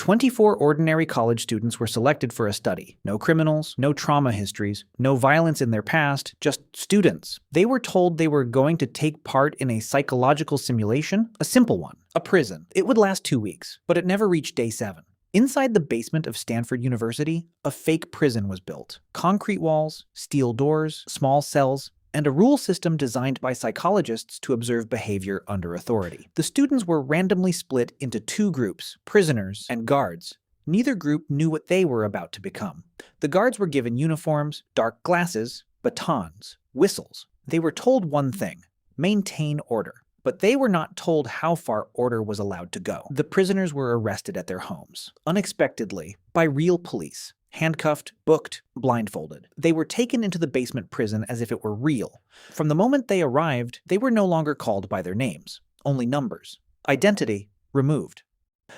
24 ordinary college students were selected for a study. No criminals, no trauma histories, no violence in their past, just students. They were told they were going to take part in a psychological simulation, a simple one, a prison. It would last 2 weeks, but it never reached day 7. Inside the basement of Stanford University, a fake prison was built. Concrete walls, steel doors, small cells, and a rule system designed by psychologists to observe behavior under authority. The students were randomly split into 2 groups, prisoners and guards. Neither group knew what they were about to become. The guards were given uniforms, dark glasses, batons, whistles. They were told one thing: maintain order. But they were not told how far order was allowed to go. The prisoners were arrested at their homes, unexpectedly, by real police. Handcuffed, booked, blindfolded. They were taken into the basement prison as if it were real. From the moment they arrived, they were no longer called by their names, only numbers. Identity removed.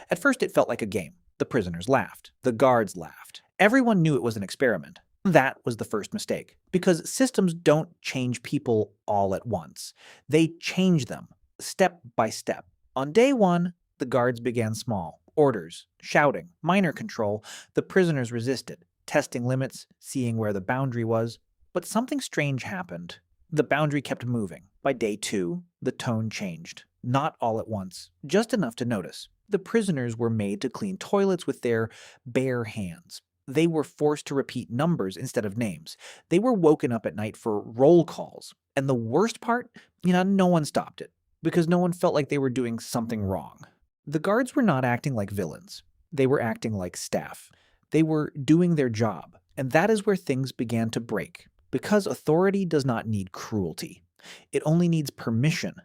At first it felt like a game. The prisoners laughed. The guards laughed. Everyone knew it was an experiment. That was the first mistake, because systems don't change people all at once. They change them, step by step. On day 1, the guards began small. Orders, shouting, minor control. The prisoners resisted, testing limits, seeing where the boundary was. But something strange happened. The boundary kept moving. By day 2, the tone changed. Not all at once, just enough to notice. The prisoners were made to clean toilets with their bare hands. They were forced to repeat numbers instead of names. They were woken up at night for roll calls. And the worst part, no one stopped it, because no one felt like they were doing something wrong. The guards were not acting like villains. They were acting like staff. They were doing their job, and that is where things began to break. Because authority does not need cruelty. It only needs permission.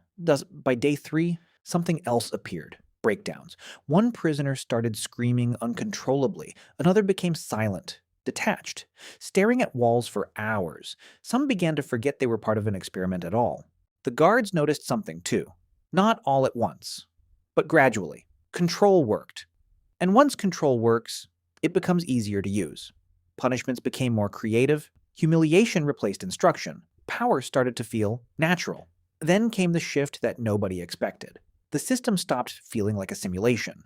By day 3, something else appeared. Breakdowns. One prisoner started screaming uncontrollably. Another became silent, detached, staring at walls for hours. Some began to forget they were part of an experiment at all. The guards noticed something too. Not all at once, but gradually. Control worked. And once control works, it becomes easier to use. Punishments became more creative. Humiliation replaced instruction. Power started to feel natural. Then came the shift that nobody expected. The system stopped feeling like a simulation.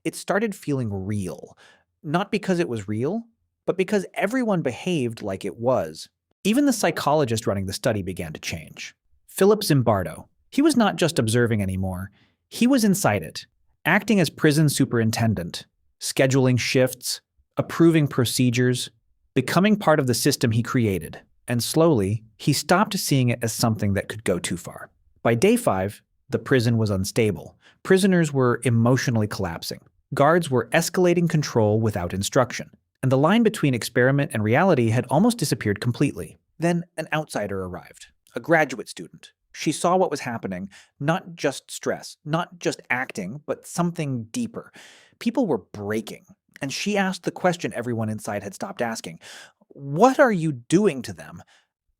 It started feeling real. Not because it was real, but because everyone behaved like it was. Even the psychologist running the study began to change. Philip Zimbardo. He was not just observing anymore. He was inside it, acting as prison superintendent, scheduling shifts, approving procedures, becoming part of the system he created. And slowly, he stopped seeing it as something that could go too far. By day 5, the prison was unstable. Prisoners were emotionally collapsing. Guards were escalating control without instruction. And the line between experiment and reality had almost disappeared completely. Then an outsider arrived, a graduate student. She saw what was happening, not just stress, not just acting, but something deeper. People were breaking, and she asked the question everyone inside had stopped asking. What are you doing to them?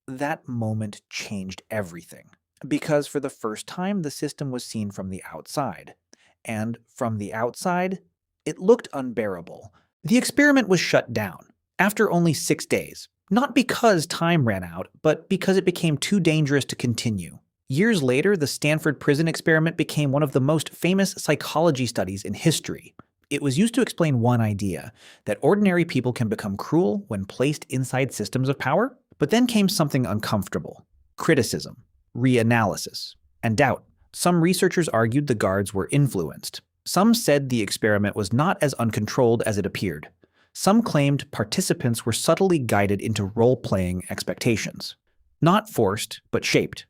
That moment changed everything, because for the first time the system was seen from the outside. And from the outside, it looked unbearable. The experiment was shut down after only 6 days, not because time ran out, but because it became too dangerous to continue. Years later, the Stanford Prison Experiment became one of the most famous psychology studies in history. It was used to explain one idea, that ordinary people can become cruel when placed inside systems of power. But then came something uncomfortable: criticism, reanalysis, and doubt. Some researchers argued the guards were influenced. Some said the experiment was not as uncontrolled as it appeared. Some claimed participants were subtly guided into role-playing expectations. Not forced, but shaped.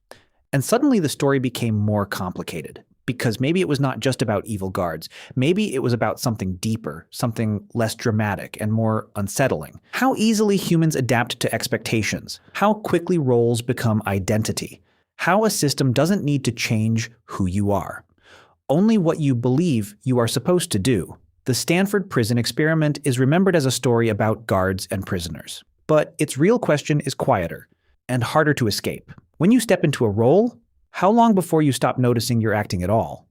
And suddenly the story became more complicated, because maybe it was not just about evil guards. Maybe it was about something deeper, something less dramatic and more unsettling. How easily humans adapt to expectations. How quickly roles become identity. How a system doesn't need to change who you are. Only what you believe you are supposed to do. The Stanford Prison Experiment is remembered as a story about guards and prisoners. But its real question is quieter and harder to escape. When you step into a role, how long before you stop noticing you're acting at all?